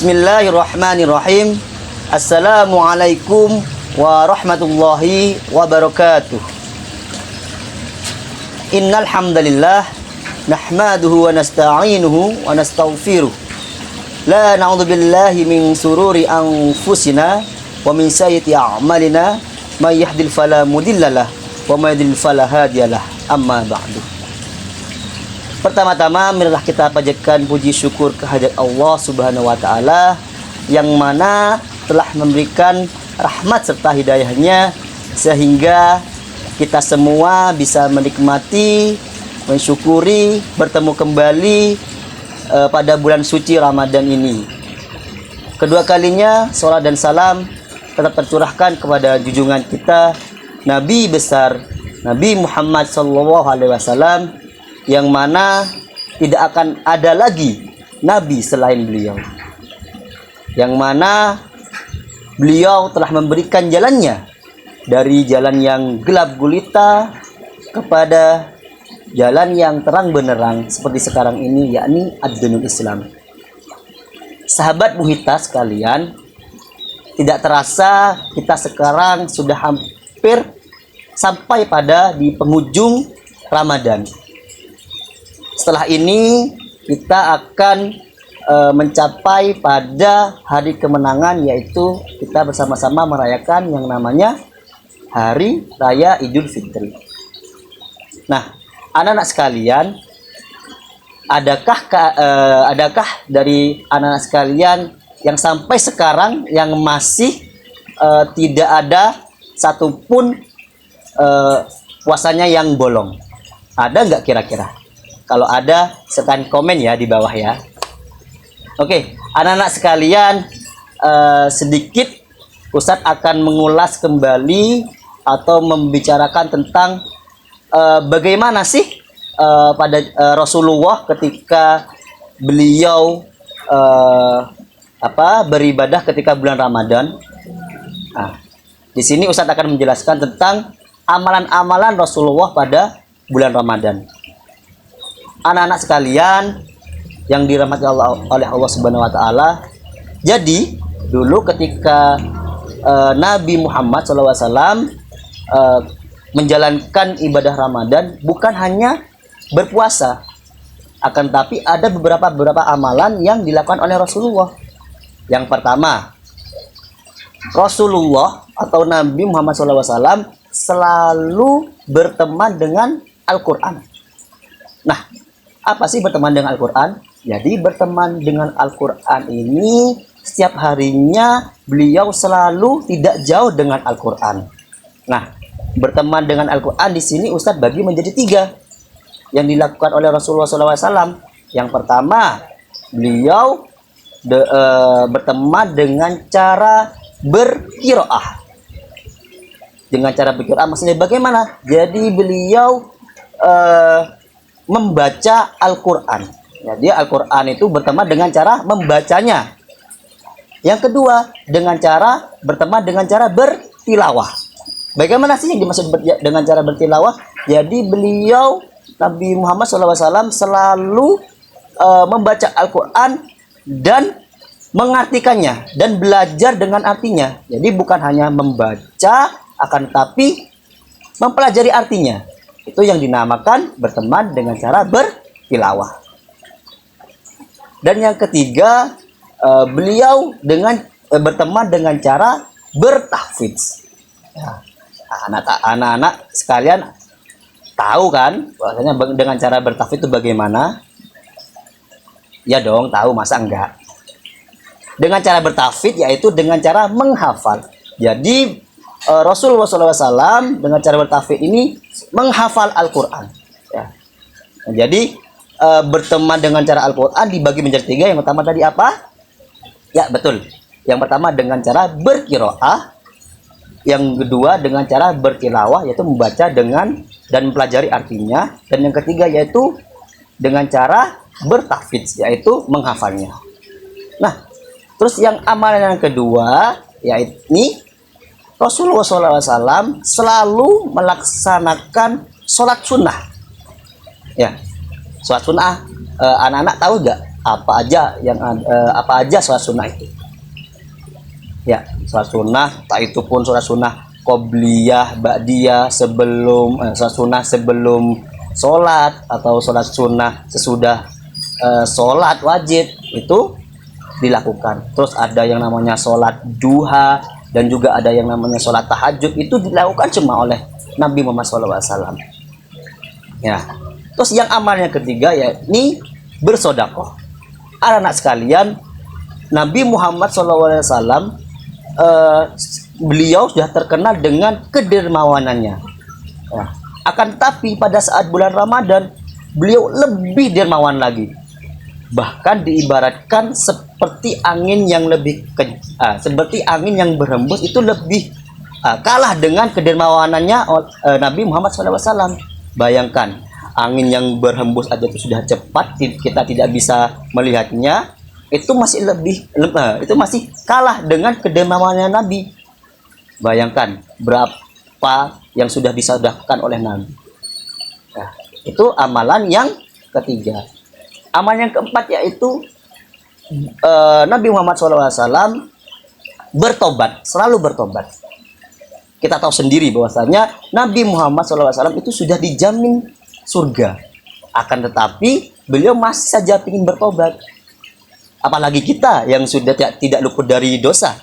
Bismillahirrahmanirrahim. Assalamualaikum warahmatullahi wabarakatuh. Innal hamdalillah nahmaduhu wa nasta'inuhu wa nastaghfiruh. La na'udzu billahi min sururi anfusina wa min sayyiati a'malina. May yahdihil fala mudhillalah wa may yudhlil fala hadiyalah. Amma ba'du. Pertama-tama marilah kita panjatkan puji syukur kehadirat Allah Subhanahu wa taala yang mana telah memberikan rahmat serta hidayahnya sehingga kita semua bisa menikmati, mensyukuri, bertemu kembali pada bulan suci Ramadan ini. Kedua kalinya salat dan salam tetap tercurahkan kepada junjungan kita Nabi besar Nabi Muhammad SAW, yang mana tidak akan ada lagi nabi selain beliau, yang mana beliau telah memberikan jalannya dari jalan yang gelap gulita kepada jalan yang terang benderang seperti sekarang ini, yakni ad-dinul Islam. Sahabat Muhita sekalian, tidak terasa kita sekarang sudah hampir sampai pada di penghujung Ramadan. Setelah ini kita akan mencapai pada hari kemenangan, yaitu kita bersama-sama merayakan yang namanya Hari Raya Idul Fitri. Nah, anak-anak sekalian, adakah dari anak-anak sekalian yang sampai sekarang yang masih tidak ada satupun puasanya yang bolong? Ada nggak kira-kira? Kalau ada, silahkan komen ya di bawah ya. Oke, anak-anak sekalian, sedikit Ustadz akan mengulas kembali atau membicarakan tentang bagaimana sih pada Rasulullah ketika beliau beribadah ketika bulan Ramadan. Nah, di sini Ustadz akan menjelaskan tentang amalan-amalan Rasulullah pada bulan Ramadan. Anak-anak sekalian yang dirahmati oleh Allah Subhanahu wa taala. Jadi, dulu ketika Nabi Muhammad SAW menjalankan ibadah Ramadan, bukan hanya berpuasa, akan tapi ada beberapa amalan yang dilakukan oleh Rasulullah. Yang pertama, Rasulullah atau Nabi Muhammad SAW selalu berteman dengan Al-Quran. Nah, apa sih berteman dengan Al-Quran? Jadi berteman dengan Al-Quran ini setiap harinya beliau selalu tidak jauh dengan Al-Quran. Nah, berteman dengan Al-Quran di sini Ustadz bagi menjadi 3 yang dilakukan oleh Rasulullah SAW. Yang pertama, beliau berteman dengan cara berqiraah. Dengan cara berqiraah maksudnya bagaimana? Jadi beliau membaca Al-Quran. Jadi Al-Quran itu berteman dengan cara membacanya. Yang kedua, dengan cara berteman dengan cara bertilawah. Bagaimana sih yang dimaksud dengan cara bertilawah? Jadi beliau Nabi Muhammad SAW selalu membaca Al-Quran dan mengartikannya dan belajar dengan artinya. Jadi bukan hanya membaca, akan tapi mempelajari artinya. Itu yang dinamakan berteman dengan cara bertilawah. Dan yang ketiga, beliau berteman dengan cara bertahfidz. Ya, anak-anak sekalian tahu kan bahwasanya dengan cara bertahfidz itu bagaimana? Ya dong, tahu, masa enggak? Dengan cara bertahfidz yaitu dengan cara menghafal. Jadi Rasulullah SAW dengan cara bertahfidz ini menghafal Al-Quran. Ya. Nah, jadi berteman dengan cara Al-Quran dibagi menjadi 3. Yang pertama tadi apa? Ya betul. Yang pertama dengan cara berqiraah. Yang kedua dengan cara bertilawah, yaitu membaca dengan dan mempelajari artinya. Dan yang ketiga yaitu dengan cara bertahfidz, yaitu menghafalnya. Nah, terus yang amalan yang kedua yaitu Rasulullah SAW selalu melaksanakan sholat sunnah. Ya, sholat sunnah, anak-anak tahu nggak apa aja yang apa aja sholat sunnah itu. Ya, sholat sunnah, tak itu pun sholat sunnah qobliyah, ba'diyah, sebelum sholat sunnah sebelum sholat, atau sholat sunnah sesudah sholat wajib, itu dilakukan. Terus ada yang namanya sholat duha, dan juga ada yang namanya sholat tahajud, itu dilakukan cuma oleh Nabi Muhammad SAW. Ya, terus yang amalnya ketiga yakni bersodakoh. Anak-anak sekalian, Nabi Muhammad SAW beliau sudah terkenal dengan kedermawanannya. Ya. Akan tetapi pada saat bulan Ramadan beliau lebih dermawan lagi. Bahkan diibaratkan seperti angin yang seperti angin yang berhembus, itu lebih kalah dengan kedermawanannya Nabi Muhammad SAW. Bayangkan, angin yang berhembus aja itu sudah cepat, kita tidak bisa melihatnya, itu masih itu masih kalah dengan kedermawanannya Nabi. Bayangkan berapa yang sudah disodahkan oleh Nabi. Nah, itu amalan yang ketiga. Amalan yang keempat yaitu Nabi Muhammad SAW bertobat, selalu bertobat. Kita tahu sendiri bahwasanya Nabi Muhammad SAW itu sudah dijamin surga. Akan tetapi beliau masih saja ingin bertobat. Apalagi kita yang sudah tidak luput dari dosa.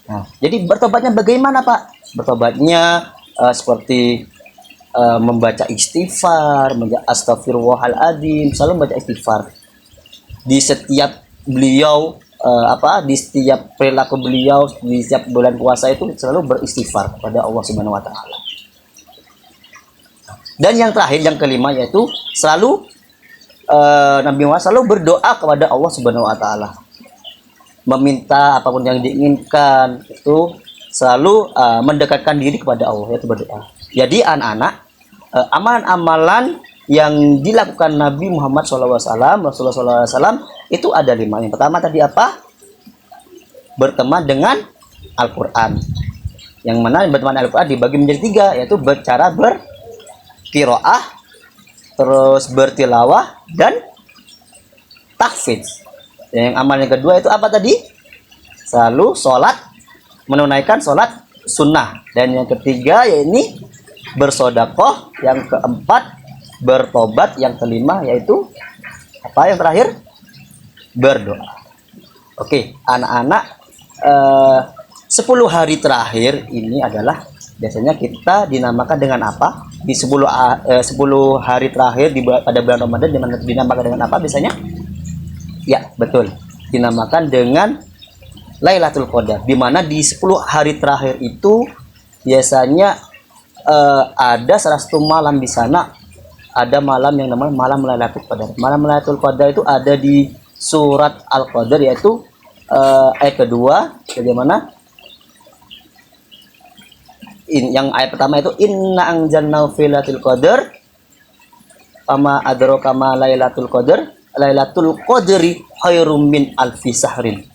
Nah, jadi bertobatnya bagaimana, Pak? Bertobatnya seperti membaca istighfar, membaca astagfirullahaladzim, selalu membaca istighfar. Di setiap beliau di setiap perilaku beliau, di setiap bulan puasa itu selalu beristighfar kepada Allah Subhanahu wa taala. Dan yang terakhir, yang kelima, yaitu selalu Nabi Muhammad selalu berdoa kepada Allah Subhanahu wa taala. Meminta apapun yang diinginkan, itu selalu mendekatkan diri kepada Allah, yaitu berdoa. Jadi anak-anak, amalan-amalan yang dilakukan Nabi Muhammad SAW, Rasulullah SAW, itu ada 5. Yang pertama tadi apa? Berteman dengan Al-Quran. Yang mana berteman dengan Al-Quran dibagi menjadi 3, yaitu cara berqiraah, terus bertilawah, dan tahfidz. Yang amal yang kedua itu apa tadi? Selalu sholat, menunaikan sholat sunnah. Dan yang ketiga yaitu bersodakoh. Yang keempat bertobat. Yang kelima yaitu apa? Yang terakhir berdoa. Oke, anak-anak, 10 hari terakhir ini adalah biasanya kita dinamakan dengan apa? Di 10 hari terakhir pada bulan Ramadan dinamakan dengan apa biasanya? Ya, betul. Dinamakan dengan Lailatul Qadar. Di mana di 10 hari terakhir itu biasanya ada salah satu malam di sana, ada malam yang namanya malam Lailatul Qadar. Malam Lailatul Qadar itu ada di surat Al-Qadar, yaitu ayat kedua, bagaimana? Yang ayat pertama itu inna anzalnahu fi lailatul qadar fama adraka ma lailatul qadar lailatul qadri khairum min alfi sahrin.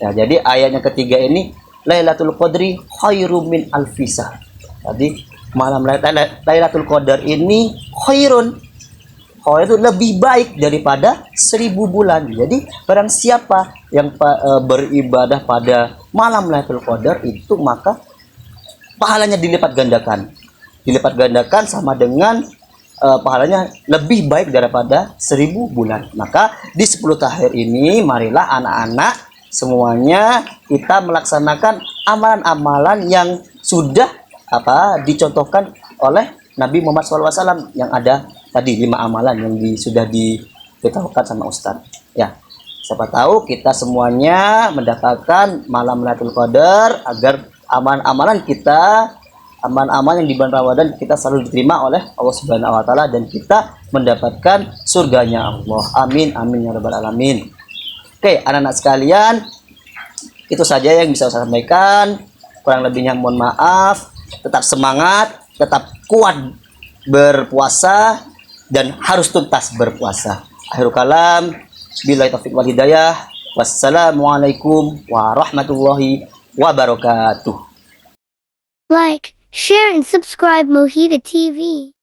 Ya, jadi ayatnya ketiga ini lailatul qadri khairum min alfi sahr. Jadi malam lailatul qadar ini khairun, itu lebih baik daripada 1000 bulan. Jadi barang siapa yang beribadah pada malam lailatul qadar itu, maka pahalanya dilipat gandakan sama dengan pahalanya lebih baik daripada 1000 bulan. Maka di 10 terakhir ini marilah anak-anak semuanya kita melaksanakan amalan-amalan yang sudah dicontohkan oleh Nabi Muhammad SAW, yang ada tadi 5 amalan yang sudah diberitahukan sama Ustadz. Ya, siapa tahu kita semuanya mendapatkan malam Lailatul Qadar, agar amalan-amalan kita, amalan-amalan yang di bulan Ramadan kita selalu diterima oleh Allah Subhanahu wa taala, dan kita mendapatkan surganya Allah. Amin amin ya rabbal alamin. Oke, anak-anak sekalian, itu saja yang bisa saya sampaikan. Kurang lebihnya mohon maaf. Tetap semangat, tetap kuat berpuasa, dan harus tuntas berpuasa. Akhirul kalam, billahi taufiq wal hidayah. Wassalamualaikum warahmatullahi wabarakatuh. Like, share and subscribe Mohita TV.